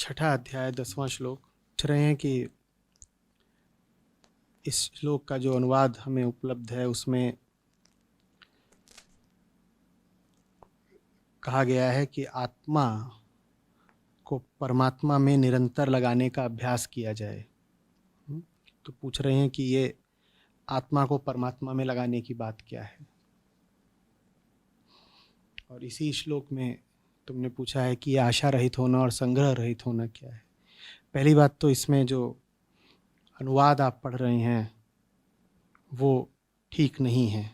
छठा अध्याय 10वां श्लोक पूछ रहे हैं कि इस श्लोक का जो अनुवाद हमें उपलब्ध है उसमें कहा गया है कि आत्मा को परमात्मा में निरंतर लगाने का अभ्यास किया जाए। तो पूछ रहे हैं कि ये आत्मा को परमात्मा में लगाने की बात क्या है। और इसी श्लोक में तुमने पूछा है कि ये आशा रहित होना और संग्रह रहित होना क्या है। पहली बात तो इसमें जो अनुवाद आप पढ़ रहे हैं वो ठीक नहीं है।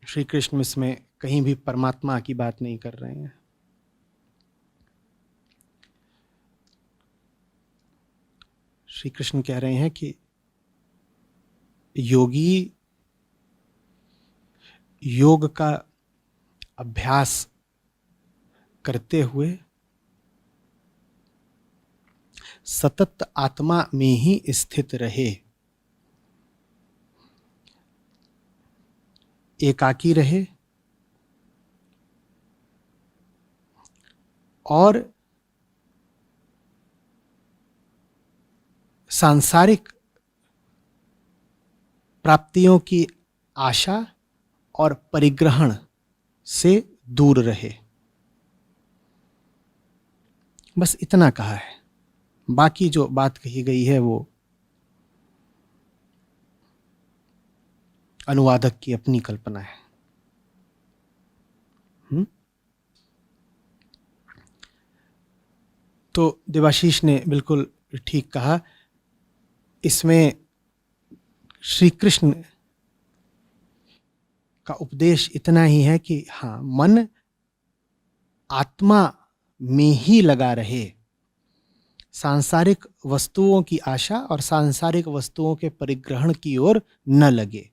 श्री कृष्ण इसमें कहीं भी परमात्मा की बात नहीं कर रहे हैं। श्री कृष्ण कह रहे हैं कि योगी योग का अभ्यास करते हुए सतत आत्मा में ही स्थित रहे, एकाकी रहे और सांसारिक प्राप्तियों की आशा और परिग्रहण से दूर रहे। बस इतना कहा है। बाकी जो बात कही गई है वो अनुवादक की अपनी कल्पना है। तो देवाशीष ने बिल्कुल ठीक कहा। इसमें श्री कृष्ण का उपदेश इतना ही है कि हाँ, मन आत्मा में ही लगा रहे, सांसारिक वस्तुओं की आशा और सांसारिक वस्तुओं के परिग्रहण की ओर न लगे।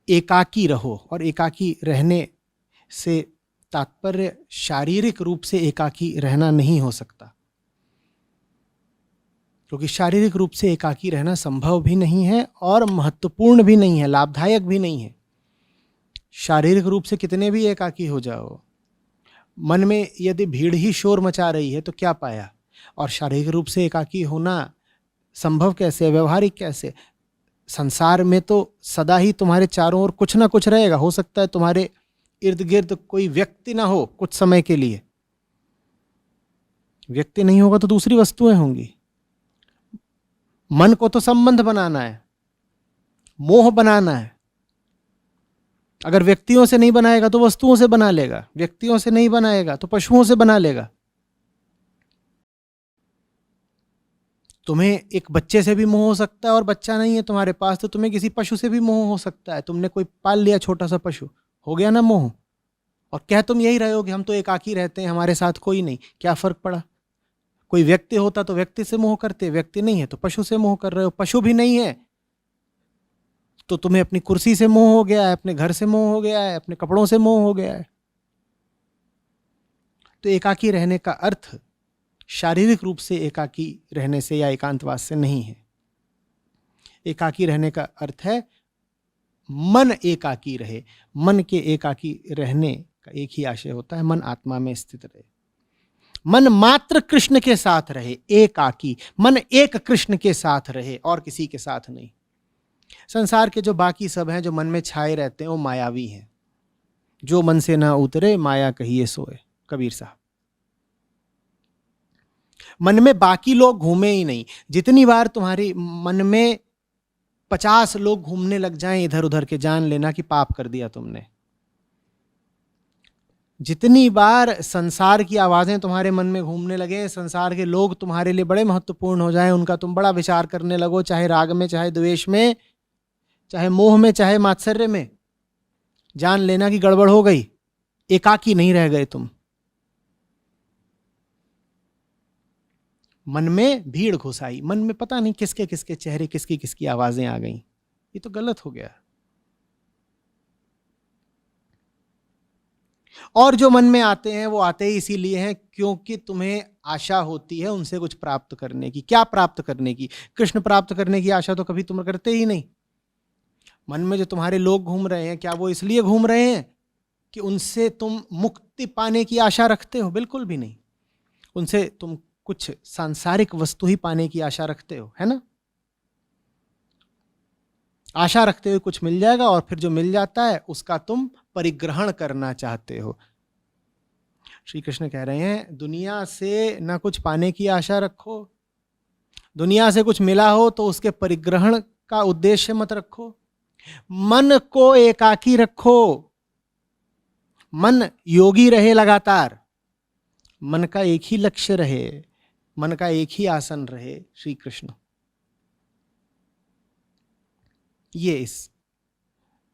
एकाकी रहो, और एकाकी रहने से तात्पर्य शारीरिक रूप से एकाकी रहना नहीं हो सकता, क्योंकि शारीरिक रूप से एकाकी रहना संभव भी नहीं है और महत्वपूर्ण भी नहीं है, लाभदायक भी नहीं है। शारीरिक रूप से कितने भी एकाकी हो जाओ, मन में यदि भीड़ ही शोर मचा रही है तो क्या पाया। और शारीरिक रूप से एकाकी होना संभव कैसे, व्यवहारिक कैसे। संसार में तो सदा ही तुम्हारे चारों ओर कुछ ना कुछ रहेगा। हो सकता है तुम्हारे इर्द गिर्द कोई व्यक्ति ना हो कुछ समय के लिए, व्यक्ति नहीं होगा तो दूसरी वस्तुएं होंगी। मन को तो संबंध बनाना है, मोह बनाना है। अगर व्यक्तियों से नहीं बनाएगा तो वस्तुओं से बना लेगा, व्यक्तियों से नहीं बनाएगा तो पशुओं से बना लेगा। तुम्हें एक बच्चे से भी मोह हो सकता है और बच्चा नहीं है तुम्हारे पास तो तुम्हें किसी पशु से भी मोह हो सकता है। तुमने कोई पाल लिया छोटा सा पशु, हो गया ना मोह। और कह तुम यही रहे हो कि हम तो एकाकी रहते हैं, हमारे साथ कोई नहीं, क्या फर्क पड़ा। कोई व्यक्ति होता तो व्यक्ति से मोह करते, व्यक्ति नहीं है तो पशु से मोह कर रहे हो। पशु भी नहीं है तो तुम्हें अपनी कुर्सी से मोह हो गया है, अपने घर से मोह हो गया है, अपने कपड़ों से मोह हो गया है। तो एकाकी रहने का अर्थ शारीरिक रूप से एकाकी रहने से या एकांतवास से नहीं है। एकाकी रहने का अर्थ है मन एकाकी रहे। मन के एकाकी रहने का एक ही आशय होता है, मन आत्मा में स्थित रहे, मन मात्र कृष्ण के साथ रहे। एकाकी मन एक कृष्ण के साथ रहे और किसी के साथ नहीं। संसार के जो बाकी सब हैं जो मन में छाए रहते हैं वो मायावी हैं। जो मन से ना उतरे माया कहिए सोए, कबीर साहब। मन में बाकी लोग घूमे ही नहीं। जितनी बार तुम्हारी मन में 50 लोग घूमने लग जाएं इधर उधर के, जान लेना कि पाप कर दिया तुमने। जितनी बार संसार की आवाजें तुम्हारे मन में घूमने लगे, संसार के लोग तुम्हारे लिए बड़े महत्वपूर्ण हो जाएं, उनका तुम बड़ा विचार करने लगो, चाहे राग में, चाहे द्वेष में, चाहे मोह में, चाहे मात्सर्य में, जान लेना कि गड़बड़ हो गई। एकाकी नहीं रह गए तुम। मन में भीड़ घुस आई, मन में पता नहीं किसके किसके चेहरे, किसकी किसकी आवाजें आ गईं। ये तो गलत हो गया। और जो मन में आते हैं वो आते ही इसीलिए हैं क्योंकि तुम्हें आशा होती है उनसे कुछ प्राप्त करने की। क्या प्राप्त करने की? कृष्ण प्राप्त करने की आशा तो कभी तुम करते ही नहीं। मन में जो तुम्हारे लोग घूम रहे हैं, क्या वो इसलिए घूम रहे हैं कि उनसे तुम मुक्त मुक्ति पाने की आशा रखते हो? बिल्कुल भी नहीं। उनसे तुम कुछ सांसारिक वस्तु ही पाने की आशा रखते हो, है ना? आशा रखते हुए कुछ मिल जाएगा और फिर जो मिल जाता है उसका तुम परिग्रहण करना चाहते हो। श्री कृष्ण कह रहे हैं दुनिया से ना कुछ पाने की आशा रखो, दुनिया से कुछ मिला हो तो उसके परिग्रहण का उद्देश्य मत रखो। मन को एकाकी रखो, मन योगी रहे, लगातार मन का एक ही लक्ष्य रहे, मन का एक ही आसन रहे, श्री कृष्ण। ये इस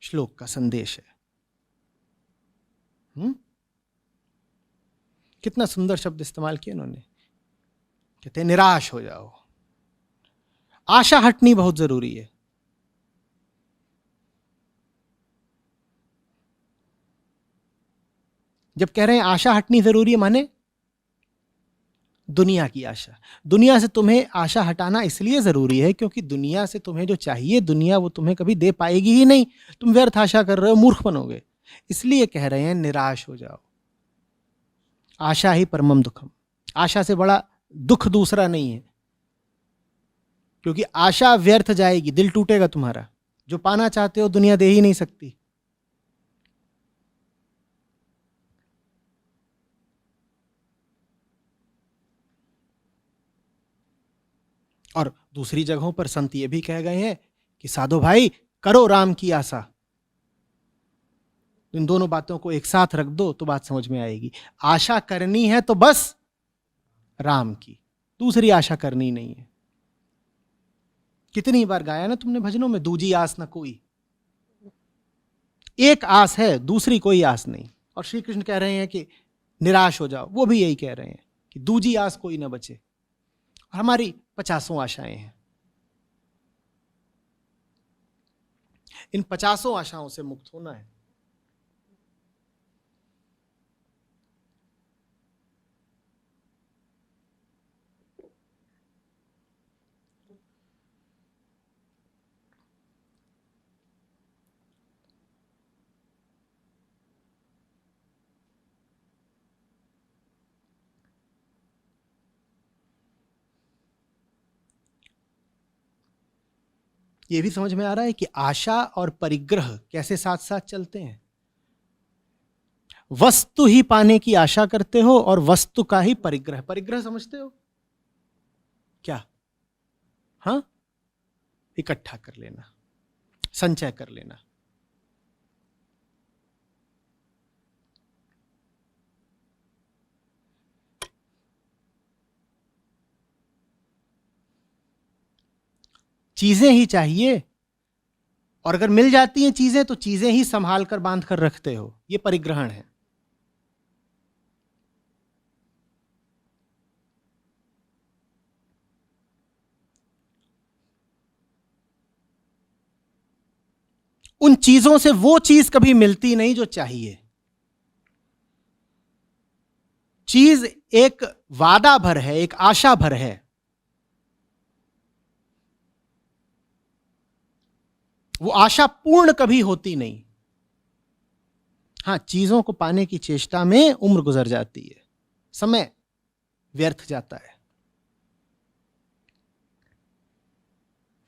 श्लोक का संदेश है। कितना सुंदर शब्द इस्तेमाल किया उन्होंने। कहते हैं निराश हो जाओ। आशा हटनी बहुत जरूरी है। जब कह रहे हैं आशा हटनी जरूरी है, माने दुनिया की आशा। दुनिया से तुम्हें आशा हटाना इसलिए जरूरी है क्योंकि दुनिया से तुम्हें जो चाहिए दुनिया वो तुम्हें कभी दे पाएगी ही नहीं। तुम व्यर्थ आशा कर रहे हो, मूर्ख बनोगे। इसलिए कह रहे हैं निराश हो जाओ। आशा ही परमम दुखम। आशा से बड़ा दुख दूसरा नहीं है, क्योंकि आशा व्यर्थ जाएगी, दिल टूटेगा तुम्हारा। जो पाना चाहते हो दुनिया दे ही नहीं सकती। और दूसरी जगहों पर संत ये भी कह गए हैं कि साधो भाई करो राम की आशा। इन दोनों बातों को एक साथ रख दो तो बात समझ में आएगी। आशा करनी है तो बस राम की, दूसरी आशा करनी नहीं है। कितनी बार गाया ना तुमने भजनों में, दूजी आस न कोई। एक आस है, दूसरी कोई आस नहीं। और श्री कृष्ण कह रहे हैं कि निराश हो जाओ, वो भी यही कह रहे हैं कि दूजी आस कोई ना बचे। हमारी 50 आशाएं हैं। इन 50 आशाओं से मुक्त होना है। यह भी समझ में आ रहा है कि आशा और परिग्रह कैसे साथ साथ चलते हैं। वस्तु ही पाने की आशा करते हो और वस्तु का ही परिग्रह। परिग्रह समझते हो क्या? हाँ, इकट्ठा कर लेना, संचय कर लेना। चीजें ही चाहिए, और अगर मिल जाती हैं चीजें तो चीजें ही संभाल कर बांध कर रखते हो। यह परिग्रहण है। उन चीजों से वो चीज कभी मिलती नहीं जो चाहिए। चीज एक वादा भर है, एक आशा भर है। वो आशा पूर्ण कभी होती नहीं। हां, चीजों को पाने की चेष्टा में उम्र गुजर जाती है, समय व्यर्थ जाता है।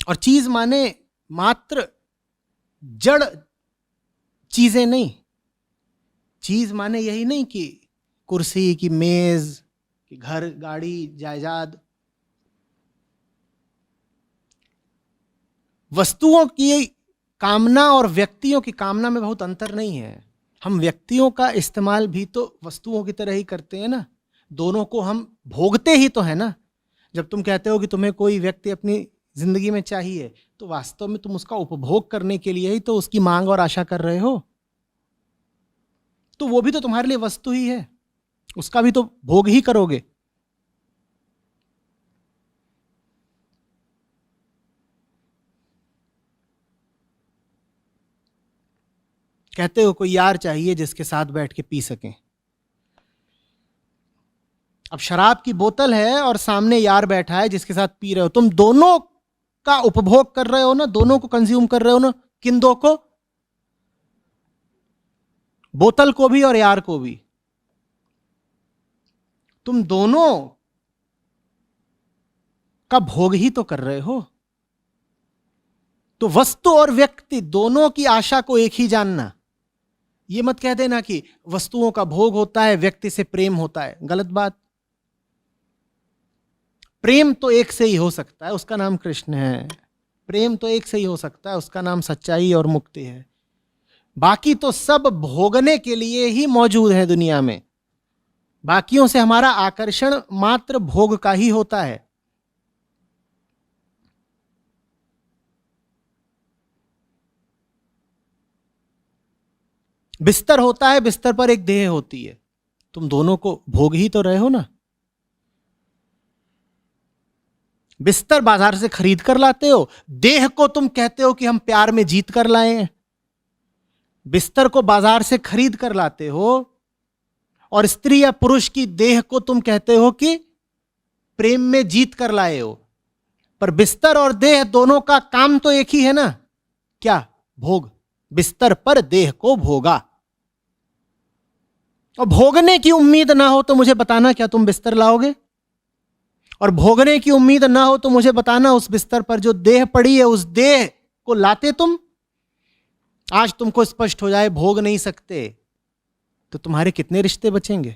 और चीज माने मात्र जड़ चीजें नहीं। चीज माने यही नहीं कि कुर्सी, की मेज, कि घर, गाड़ी, जायदाद। वस्तुओं की कामना और व्यक्तियों की कामना में बहुत अंतर नहीं है। हम व्यक्तियों का इस्तेमाल भी तो वस्तुओं की तरह ही करते हैं ना। दोनों को हम भोगते ही तो है ना। जब तुम कहते हो कि तुम्हें कोई व्यक्ति अपनी जिंदगी में चाहिए, तो वास्तव में तुम उसका उपभोग करने के लिए ही तो उसकी मांग और आशा कर रहे हो। तो वो भी तो तुम्हारे लिए वस्तु ही है, उसका भी तो भोग ही करोगे। कहते हो कोई यार चाहिए जिसके साथ बैठ के पी सकें। अब शराब की बोतल है और सामने यार बैठा है जिसके साथ पी रहे हो। तुम दोनों का उपभोग कर रहे हो ना, दोनों को कंज्यूम कर रहे हो ना। किन दो को? बोतल को भी और यार को भी। तुम दोनों का भोग ही तो कर रहे हो। तो वस्तु और व्यक्ति दोनों की आशा को एक ही जानना। ये मत कह देना कि वस्तुओं का भोग होता है, व्यक्ति से प्रेम होता है, गलत बात। प्रेम तो एक से ही हो सकता है, उसका नाम कृष्ण है। प्रेम तो एक से ही हो सकता है, उसका नाम सच्चाई और मुक्ति है। बाकी तो सब भोगने के लिए ही मौजूद है दुनिया में। बाकियों से हमारा आकर्षण मात्र भोग का ही होता है। बिस्तर होता है, बिस्तर पर एक देह होती है, तुम दोनों को भोग ही तो रहे हो ना। बिस्तर बाजार से खरीद कर लाते हो, देह को तुम कहते हो कि हम प्यार में जीत कर लाए हैं। बिस्तर को बाजार से खरीद कर लाते हो और स्त्री या पुरुष की देह को तुम कहते हो कि प्रेम में जीत कर लाए हो। पर बिस्तर और देह दोनों का काम तो एक ही है ना, क्या? भोग। बिस्तर पर देह को भोगा। और भोगने की उम्मीद ना हो तो मुझे बताना, क्या तुम बिस्तर लाओगे? और भोगने की उम्मीद ना हो तो मुझे बताना, उस बिस्तर पर जो देह पड़ी है उस देह को लाते तुम? आज तुमको स्पष्ट हो जाए भोग नहीं सकते तो तुम्हारे कितने रिश्ते बचेंगे?